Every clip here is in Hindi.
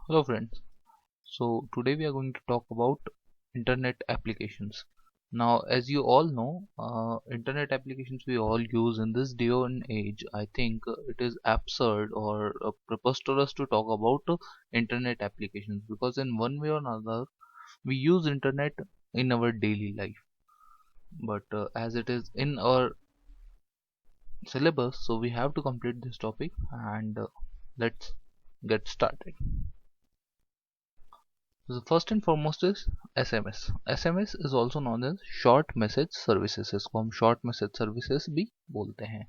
Hello friends. So today we are going to talk about internet applications. Now as you all know, internet applications we all use in this day and age. I think it is absurd or preposterous to talk about internet applications because in one way or another we use internet in our daily life. But as it is in our syllabus, so we have to complete this topic and let's get started. So first and foremost is SMS. SMS is also known as short message services. इसको हम short message services भी बोलते हैं.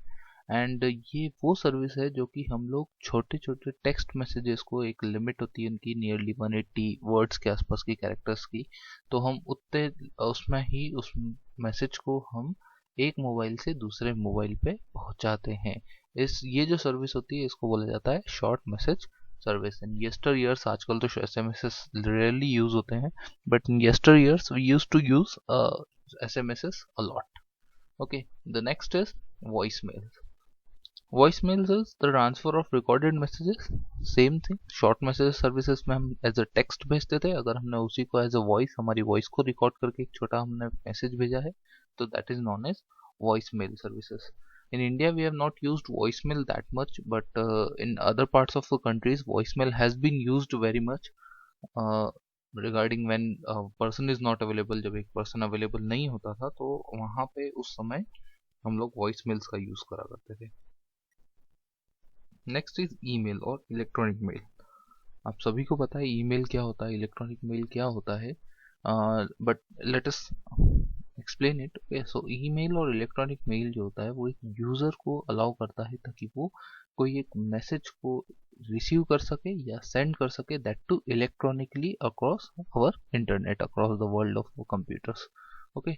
एंड ये वो सर्विस है जो कि हम लोग छोटे छोटे टेक्स्ट मैसेजेस को, एक लिमिट होती है उनकी नियरली 180 वर्ड्स के आसपास की कैरेक्टर्स की, तो हम उतने उसमें ही उस मैसेज को हम एक मोबाइल से दूसरे मोबाइल पे पहुंचाते हैं. इस ये जो सर्विस होती है इसको बोला जाता है short message service. In yesteryears आजकल तो एसएमएस रेयरली यूज होते हैं, but in yesteryears we use to use SMS a lot. Okay, the next is voice mail. Voice mails is the transfer of recorded messages. Same thing, short message services में हम एज अ टेक्स्ट भेजते थे, अगर हमने उसी को एज अ वॉइस, हमारी वॉइस को रिकॉर्ड करके एक छोटा हमने मैसेज भेजा है, तो that is known as voice mail services. In India, we have not used voicemail that much, but in other parts of the countries, voicemail has been used very much uh, regarding when a person is not available. जब एक person available नहीं होता था तो वहाँ पे उस समय हम लोग voicemails का use करा करते थे. नेक्स्ट इज ईमेल और इलेक्ट्रॉनिक मेल. आप सभी को पता है ईमेल क्या होता है, इलेक्ट्रॉनिक मेल क्या होता है, but let us explain it. Okay, so email और इलेक्ट्रॉनिक मेल जो होता है वो एक यूज़र को अलाउ करता है ताकि वो कोई एक मैसेज को रिसीव कर सके या सेंड कर सके, that to electronically across our internet, across the world of computers. Okay,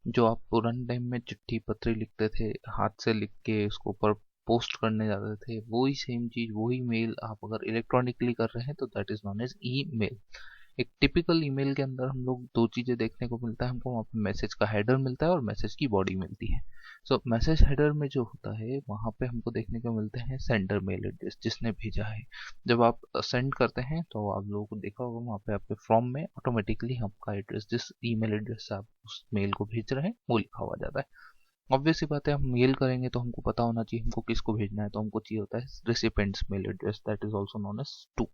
जो आप पुराने टाइम में चिट्ठी पत्री लिखते थे, हाथ से लिख के उसको ऊपर पोस्ट करने जाते थे, वही सेम चीज, वही मेल आप अगर इलेक्ट्रॉनिकली कर रहे हैं तो that is known as email. एक टिपिकल ईमेल के अंदर हम लोग दो चीजें देखने को मिलता है हमको. वहाँ पे मैसेज का हेडर मिलता है और मैसेज की बॉडी मिलती है. सो मैसेज हेडर में जो होता है वहाँ पे हमको देखने को मिलते हैं सेंडर मेल एड्रेस, जिसने भेजा है. जब आप सेंड करते हैं तो आप लोगों को देखा होगा वहाँ पे आपके फॉर्म में ऑटोमेटिकली आपका एड्रेस, जिस ईमेल एड्रेस से आप उस मेल को भेज रहे हैं, वो लिखा हुआ जाता है. ऑब्वियस सी बात है, हम मेल करेंगे तो हमको पता होना चाहिए हमको किसको भेजना है, तो हमको चाहिए होता है recipients mail address, that is also known as to.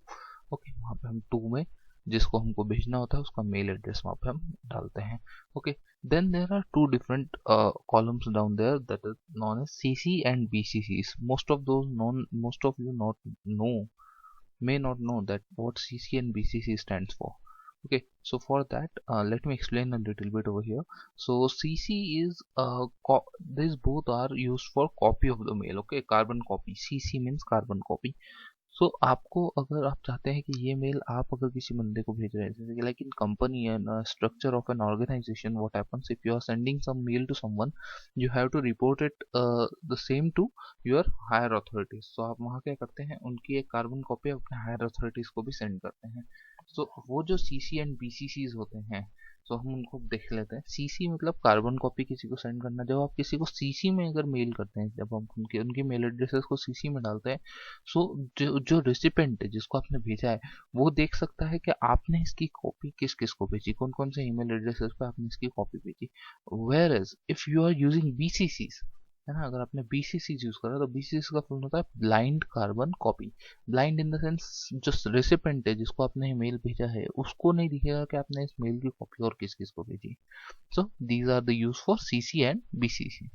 Okay, वहाँ पे हम टू में जिसको हमको भेजना होता है उसका मेल एड्रेस वहाँ पे हम डालते हैं. Okay, then there are two different columns down there, that is known as CC and BCCs. Most of you not know, may not know that what CC and BCC stands for. Okay, so for that, let me explain a little bit over here. So CC is these both are used for copy of the mail. Okay, carbon copy. CC means carbon copy. सो आपको अगर आप चाहते हैं कि ये मेल आप अगर किसी बंदे को भेज रहे हैं, जैसे like in company and structure of an organization, what happens if you are sending some mail to someone, you have to report it the same to your higher authorities. तो आप वहाँ क्या करते हैं, उनकी एक कार्बन कॉपी अपने हायर अथॉरिटीज को भी सेंड करते हैं. सो वो जो सीसी एंड बीसीसीज होते हैं, तो हम उनको देख लेते हैं. सीसी मतलब कार्बन कॉपी किसी को सेंड करना. जब आप किसी को सीसी में अगर मेल करते हैं, जब हम उनके उनके मेल एड्रेसेस को सीसी में डालते हैं, सो जो जो रिसिपेंट है जिसको आपने भेजा है, वो देख सकता है कि आपने इसकी कॉपी किस किस को भेजी, कौन कौन से ईमेल एड्रेसेस पे आपने इसकी कॉपी भेजी. Whereas if you are using BCCs, है ना, अगर आपने बीसीसीज यूज करा तो बीसीसी का फुल होता है blind carbon copy. Blind in the sense जो रिसिपेंट है जिसको आपने मेल भेजा है उसको नहीं दिखेगा कि आपने इस मेल की कॉपी और किस किस को भेजी. So these are the use for CC and BCC.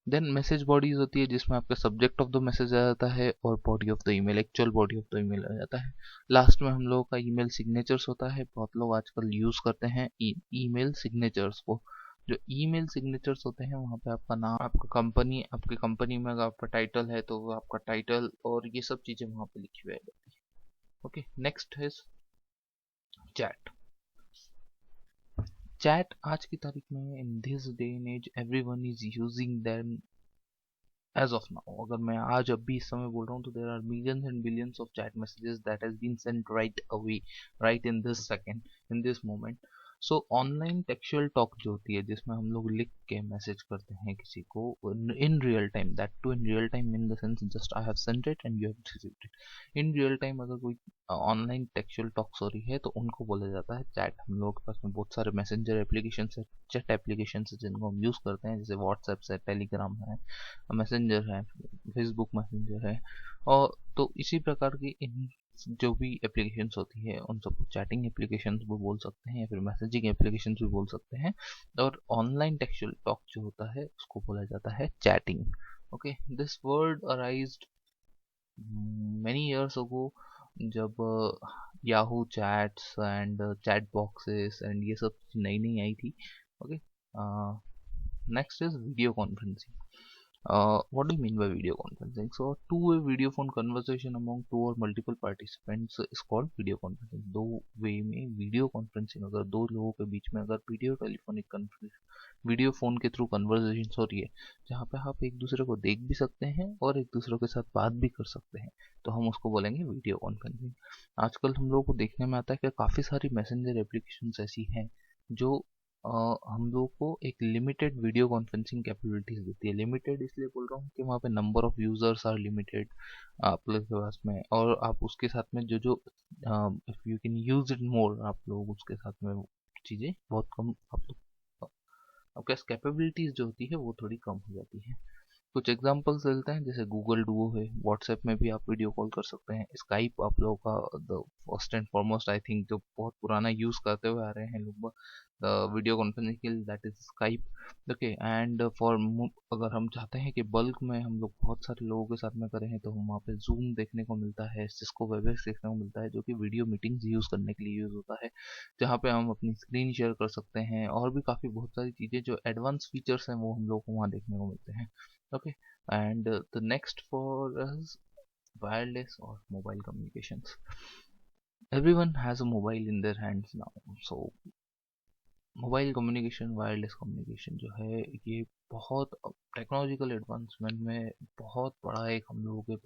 Then message bodies होती है जिसमें आपका सब्जेक्ट ऑफ द मैसेज आ जाता है और body of the email, actual body of the email आ जाता है. लास्ट में हम लोगों का ईमेल सिग्नेचर्स होता है. बहुत लोग आजकल यूज करते हैं ईमेल सिग्नेचर्स को. जो ईमेल सिग्नेचर्स होते हैं वहाँ पे आपका नाम, आपका कंपनी, आपकी कंपनी में अगर आपका टाइटल है तो वो आपका टाइटल और ये सब चीजें वहाँ पे लिखी हुई है. ओके, नेक्स्ट है चैट. चैट आज की तारीख में, in this day and age, everyone is using them as of now. अगर मैं आज अभी इस समय बोल रहा हूँ तो there are millions and billions of chat messages that has been sent right away, right in this second, in this moment. So online textual talk जो होती है, जिसमें हम लोग लिख के मैसेज करते हैं किसी को in real time, that to in real time in the sense just I have sent it and you have received it in real time. अगर कोई ऑनलाइन टेक्सचुअल टॉक्स हो रही है तो उनको बोला जाता है चैट। हम लोग के पास में बहुत सारे मैसेंजर एप्लीकेशन है, चैट एप्लीकेशन है जिनको हम यूज़ करते हैं, जैसे व्हाट्सएप है, टेलीग्राम है, मैसेंजर है, फेसबुक मैसेंजर है। और तो इसी प्रकार की इन जो भी एप्लीकेशंस होती है उन सबको चैटिंग एप्लीकेशंस भी बोल सकते हैं या फिर मैसेजिंग एप्लीकेशंस भी बोल सकते हैं। और ऑनलाइन टेक्सचुअल टॉक जो होता है उसको बोला जाता है chatting. Okay, this word arised many years ago, जब Yahoo chats and chat boxes and ये सब नई नई आई थी। Okay, next is video conferencing. What do you mean by video conferencing? So, two-way video phone conversation among two or multiple participants is called video conferencing. दो वे में वीडियो कॉन्फ्रेंसिंग, अगर दो लोगों के बीच में अगर video telephonic conference, video phone के थ्रू कन्वर्सेशन हो रही है, जहाँ पे आप एक दूसरे को देख भी सकते हैं और एक दूसरे के साथ बात भी कर सकते हैं, तो हम उसको बोलेंगे वीडियो कॉन्फ्रेंसिंग। आजकल हम लोगों को देखने में आता है कि काफ़ी सारी मैसेंजर एप्लीकेशंस ऐसी हैं जो हम लोग को एक लिमिटेड वीडियो कॉन्फ्रेंसिंग कैपेबिलिटीज देती है। लिमिटेड इसलिए बोल रहा हूँ कि वहाँ पे number of users are limited आप लोग के पास में, और आप उसके साथ में जो जो if you can use it more, आप लोग उसके साथ में चीज़ें बहुत कम, आप लोग आपके पास कैपेबिलिटीज जो होती है वो थोड़ी कम हो जाती है। कुछ एग्जांपल्स लेते हैं, जैसे गूगल डुओ है, व्हाट्सएप में भी आप वीडियो कॉल कर सकते हैं। स्काइप आप लोगों का the first and foremost I think जो बहुत पुराना यूज़ करते हुए आ रहे हैं लोग वीडियो कॉन्फ्रेंसिंग के लिए, that is Skype. Okay, and for अगर हम चाहते हैं कि बल्क में हम लोग बहुत सारे लोगों के साथ में करें हैं तो हम वहाँ पे जूम देखने को मिलता है, सिस्को वेबएक्स देखने को मिलता है, जो कि वीडियो मीटिंग्स यूज़ करने के लिए यूज़ होता है, जहाँ पे हम अपनी स्क्रीन शेयर कर सकते हैं और भी काफ़ी बहुत सारी चीज़ें जो एडवांस फीचर्स हैं वो हम लोग को वहाँ देखने को मिलते हैं। Okay, and the next for us, wireless or mobile communications. Everyone has a mobile in their hands now, so mobile communication, wireless communication जो है ये बहुत टेक्नोलॉजिकल एडवांसमेंट में बहुत बड़ा एक हम लोगों के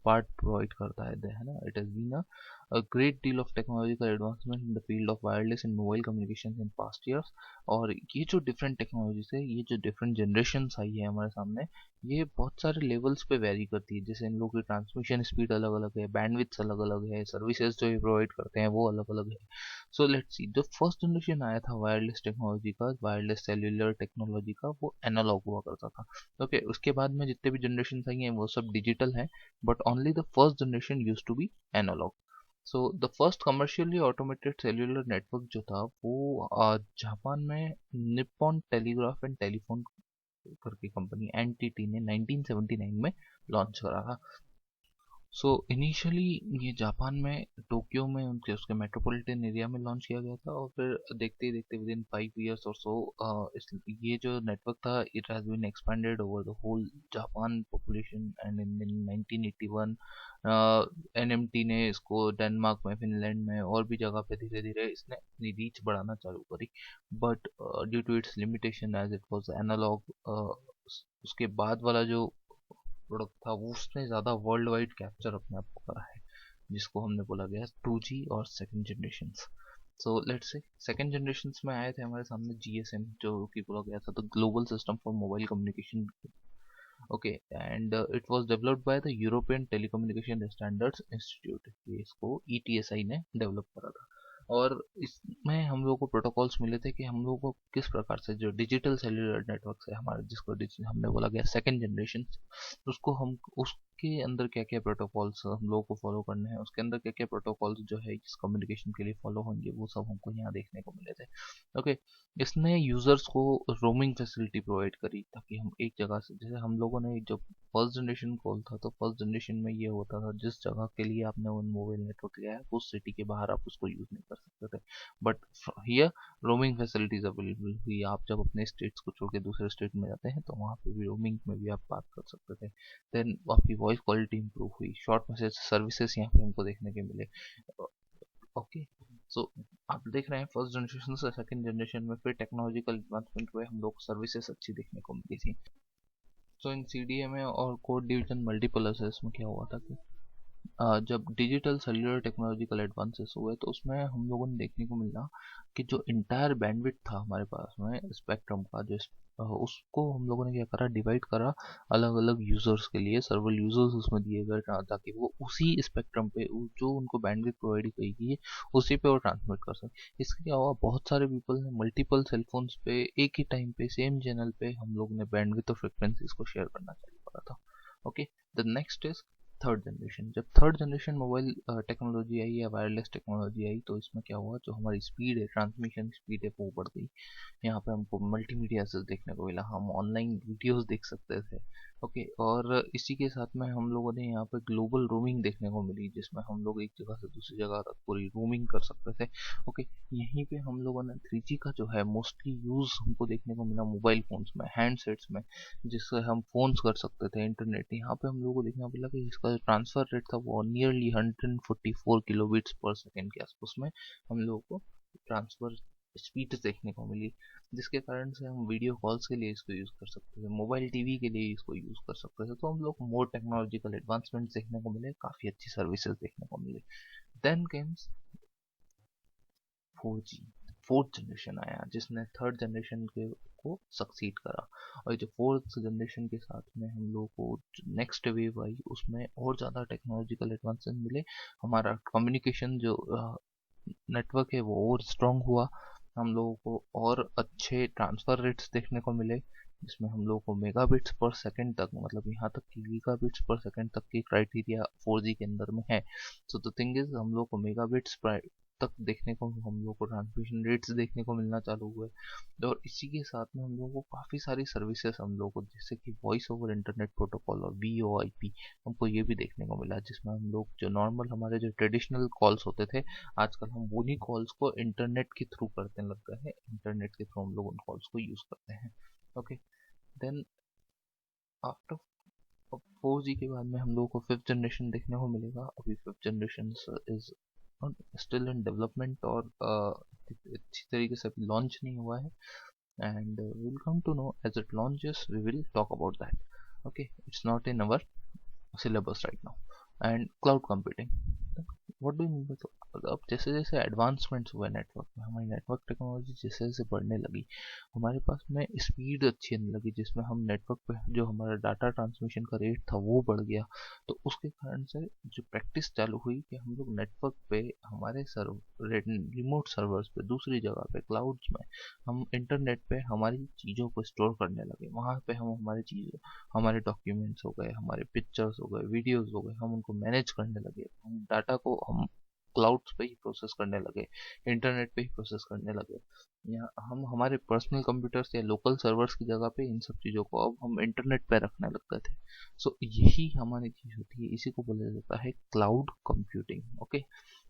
पार्ट प्रोवाइड करता है ना। It has been a great deal of technological advancement in the field of wireless and mobile communication in past years. और ये जो डिफरेंट टेक्नोलॉजी से ये जो डिफरेंट जनरेशन्स आई है हमारे सामने, ये बहुत सारे लेवल्स पे वेरी करती है। जैसे इन लोगों की ट्रांसमिशन स्पीड अलग अलग है, बैंडविड्थ अलग अलग है, सर्विसेज जो ये प्रोवाइड करते हैं वो अलग अलग है। सो लेट्स सी, जो फर्स्ट जनरेशन आया था वायरलेस टेक्नोलॉजी का, वायरलेस सेल्यूलर टेक्नोलॉजी का, वो एनालॉग हुआ करता था। ओके, उसके बाद में जितने भी जनरेशन आई हैं वो सब डिजिटल हैं, but only the first generation used to be analog. So the first commercially automated cellular network जो था वो जापान में निप्पॉन टेलीग्राफ एंड टेलीफोन करके कंपनी एनटीटी ने 1979 में लॉन्च करा था। सो इनिशियली ये जापान में टोक्यो में उनके उसके मेट्रोपॉलिटन एरिया में लॉन्च किया गया था, और फिर देखते ही देखते विद इन 5 years और सो ये जो नेटवर्क था it has been expanded over the whole Japan population. And in 1981 NMT ने इसको डेनमार्क में, फिनलैंड में और भी जगह पे धीरे धीरे इसने अपनी रीच बढ़ाना चालू करी, but due to its limitation as it was analog, उसके बाद वाला जो प्रोडक्ट था वो उसने ज़्यादा वर्ल्ड वाइड कैप्चर अपने आप को करा है, जिसको हमने बोला गया 2G और second generation. So let's say second generation में आए थे हमारे सामने GSM, जो कि बोला गया था the global system for mobile communication. Okay, and it was developed by the European telecommunication standards institute, ये इसको ETSI ने डेवलप करा था। और इसमें हम लोगों को प्रोटोकॉल्स मिले थे कि हम लोगों को किस प्रकार से जो डिजिटल सेल्युलर नेटवर्क है हमारे, जिसको हमने बोला गया सेकंड जनरेशन, उसको हम उसके अंदर क्या क्या प्रोटोकॉल्स हम लोगों को फॉलो करने हैं, उसके अंदर क्या क्या प्रोटोकॉल्स जो है इस कम्युनिकेशन के लिए फॉलो होंगे, वो सब हमको यहाँ देखने को मिले थे। ओके, इसने यूजर्स को रोमिंग फैसिलिटी प्रोवाइड करी, ताकि हम एक जगह से, जैसे हम लोगों ने जब फर्स्ट जनरेशन कॉल था तो फर्स्ट जनरेशन में ये होता था जिस जगह के लिए आपने वो मोबाइल नेटवर्क लिया है उस सिटी के बाहर आप उसको यूज नहीं कर सकते थे, but here roaming facilities available हुई। आप जब अपने स्टेट्स को छोड़ के दूसरे स्टेट में जाते हैं तो वहाँ पे भी रोमिंग में भी आप बात कर सकते थे। देन आपकी वॉइस क्वालिटी इंप्रूव हुई, शॉर्ट मैसेज सर्विसेज यहाँ पे हमको देखने के मिले। ओके, सो आप देख रहे हैं फर्स्ट जनरेशन से सेकंड जनरेशन में फिर टेक्नोलॉजिकल एडवांसमेंट हुए, हम लोग सर्विसेज अच्छी देखने को मिली थी। सो इन CDMA और कोड डिवीजन मल्टीपल एसेस में क्या हुआ था कि जब डिजिटल सेल्युलर टेक्नोलॉजिकल एडवांसेस हुए तो उसमें हम लोगों ने देखने को मिला कि जो इंटायर बैंडविड्थ था हमारे पास में स्पेक्ट्रम का, जो उसको हम लोगों ने क्या करा, डिवाइड करा अलग अलग यूजर्स के लिए, सर्वल यूजर्स उसमें दिए गए ताकि वो उसी स्पेक्ट्रम पे जो उनको बैंडविड्थ प्रोवाइड की गई है उसी पे वो ट्रांसमिट कर सके। इसके अलावा बहुत सारे पीपल ने मल्टीपल सेलफोन्स पे एक ही टाइम पे सेम चैनल पे हम लोग ने बैंडविड्थ और फ्रिक्वेंसीज को शेयर करना चालू करा था। Okay, the next is third generation. जब थर्ड जनरेशन मोबाइल टेक्नोलॉजी आई या वायरलेस टेक्नोलॉजी आई तो इसमें क्या हुआ, जो हमारी स्पीड है, ट्रांसमिशन स्पीड है, वो बढ़ गई। यहाँ पे हमको मल्टीमीडिया से देखने को मिला, हम ऑनलाइन वीडियोस देख सकते थे। ओके, और इसी के साथ में हम लोगों ने यहाँ पे ग्लोबल रोमिंग देखने को मिली, जिसमें हम लोग एक जगह से दूसरी जगह तक पूरी रोमिंग कर सकते थे। ओके, यहीं पे हम लोगों ने 3G का जो है मोस्टली यूज हमको देखने को मिला मोबाइल फोन्स में, हैंडसेट्स में, जिससे हम फोन्स कर सकते थे इंटरनेट। यहाँ पे हम लोगों को देखना मिला कि इसका जो ट्रांसफर रेट था वो नियरली 144 किलोबिट्स पर सेकेंड के आसपास में हम लोगों को ट्रांसफर स्पीड देखने को मिली, जिसके कारण से हम वीडियो कॉल्स के लिए इसको यूज़ कर सकते थे, मोबाइल टीवी के लिए इसको यूज़ कर सकते थे। तो हम लोग मोर टेक्नोलॉजिकल एडवांसमेंट देखने को मिले, काफ़ी अच्छी सर्विसेज देखने को मिली। Then comes 4G, fourth generation आया जिसने थर्ड जनरेशन के को सक्सीड करा। और जो फोर्थ जनरेशन के साथ में हम लोग को नेक्स्ट वेव आई उसमें और ज़्यादा टेक्नोलॉजिकल एडवांसमेंट मिले, हमारा कम्युनिकेशन जो नेटवर्क है वो और स्ट्रांग हुआ, हम लोगों को और अच्छे ट्रांसफर रेट्स देखने को मिले, जिसमें हम लोगों को मेगाबिट्स पर सेकंड तक, मतलब यहाँ तक कि गीगाबिट्स पर सेकंड तक की क्राइटेरिया 4G के अंदर में है। सो द थिंग इज हम लोग को मेगाबिट्स तक देखने को, हम लोग को ट्रांसमिशन रेट्स देखने को मिलना चालू हुए। और इसी के साथ में हम लोगों को काफ़ी सारी सर्विसेज हम लोग को, जैसे कि वॉइस ओवर इंटरनेट प्रोटोकॉल और VoIP, हमको ये भी देखने को मिला, जिसमें हम लोग जो नॉर्मल हमारे जो ट्रेडिशनल कॉल्स होते थे, आजकल हम उन्हीं कॉल्स को इंटरनेट के थ्रू करने लग गए हैं, इंटरनेट के थ्रू हम लोग उन कॉल्स को यूज़ करते हैं। ओके, देन आफ्टर 4G के बाद में हम लोगों को फिफ्थ जनरेशन देखने को मिलेगा। अभी fifth generation is still in development और अच्छी तरीके से अभी लॉन्च नहीं हुआ है, and we'll come to know as it launches. We will talk about that. Okay, it's not in our syllabus right now. And cloud computing, what do you mean by cloud? अब जैसे जैसे एडवांसमेंट्स हुए नेटवर्क में, हमारी नेटवर्क टेक्नोलॉजी जैसे जैसे बढ़ने लगी, हमारे पास में स्पीड अच्छी आने लगी, जिसमें हम नेटवर्क पे जो हमारा डाटा ट्रांसमिशन का रेट था वो बढ़ गया। तो उसके कारण से जो प्रैक्टिस चालू हुई कि हम लोग नेटवर्क पे हमारे रिमोट सर्वर्स पे दूसरी जगह पे क्लाउड्स में हम इंटरनेट पे हमारी चीज़ों को स्टोर करने लगे। वहाँ पे हम हमारी चीज़ें, हमारे डॉक्यूमेंट्स हो गए, हमारे पिक्चर्स हो गए, वीडियोस हो गए, हम उनको मैनेज करने लगे, हम डाटा को हम क्लाउड्स पे ही प्रोसेस करने लगे, इंटरनेट पे ही प्रोसेस करने लगे। या हम हमारे पर्सनल कंप्यूटर्स या लोकल सर्वर्स की जगह पे इन सब चीज़ों को अब हम इंटरनेट पे रखने लग गए थे। सो यही हमारी चीज़ होती है, इसी को बोला जाता है cloud computing. Okay,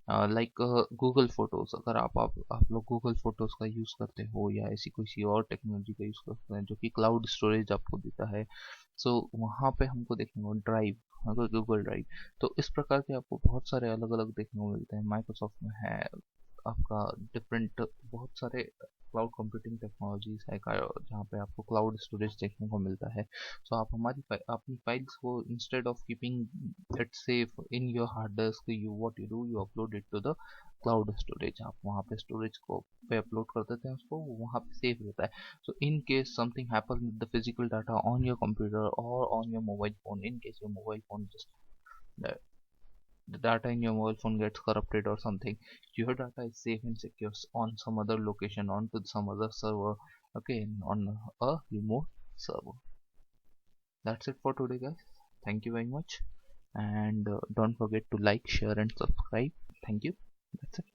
like Google photos, अगर आप लोग गूगल फोटोज का यूज़ करते हो या ऐसी किसी और टेक्नोलॉजी का यूज़ करते हैं जो कि क्लाउड स्टोरेज आपको देता है, सो वहाँ पे हमको देखने को ड्राइव, अगर गूगल ड्राइव, तो इस प्रकार के आपको बहुत सारे अलग अलग देखने को मिलते हैं। माइक्रोसॉफ्ट में है आपका डिफरेंट बहुत सारे क्लाउड कंप्यूटिंग टेक्नोलॉजीज है जहाँ पे आपको क्लाउड स्टोरेज देखने को मिलता है। सो आप अपनी फाइल्स को instead of keeping it safe in your hard disk, you what you do, you upload it to the cloud storage. आप वहाँ पे स्टोरेज को पे अपलोड कर देते हैं उसको, वहाँ पे सेफ रहता है। So in case something happens with the physical data on your computer or on your mobile phone, in case your mobile phone just the, the data in your mobile phone gets corrupted or something, your data is safe and secure on some other location, onto some other server, okay, on a remote server. That's it for today, guys. Thank you very much, and don't forget to like, share, and subscribe. Thank you. That's it.